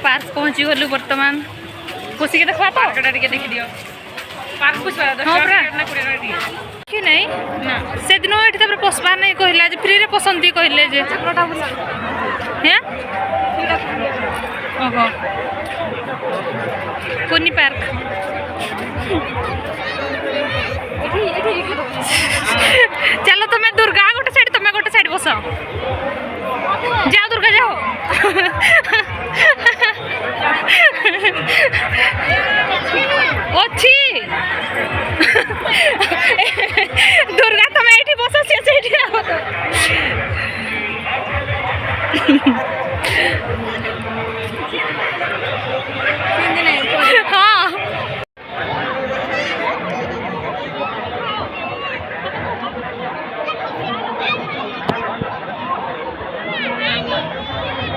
park पहुँची गलु बर्तमान खुशी के देखा पार्कटा टिके देखि दियो पार्क पुछवा कि नहीं ना से दिन एठी तबरे पसबा नहीं कहला जे फ्री रे पसंदी कहले जे हैं ओहो कोनी पार्क चलो तुम्हें दुर्गा गोटे साइड बस जाओ दुर्गा जाओ अच्छी दुर्गा तुम्हें एठी बस हाँ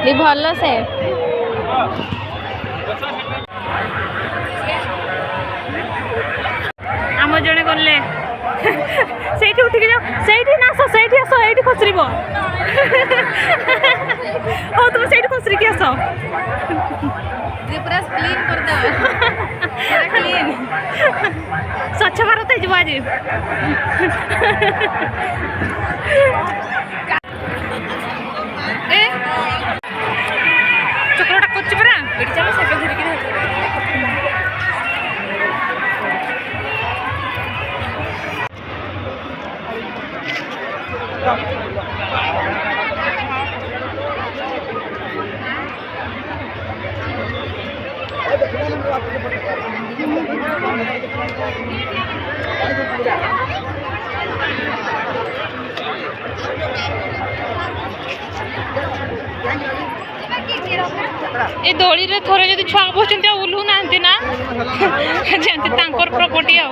ये भल से आम जड़े गले से उठिक जाओ से आस से आस ये खसर हाँ तुम से खसरिक आस पूरा क्लीन कर दो क्लीन स्वच्छ भारत हो आज चक्रटा कर परा ये चलो साइकेल धरिकी ए दोली रे थोड़े जदि छुआ बसुंती ओल्हू ना जानते प्रॉपर्टी आ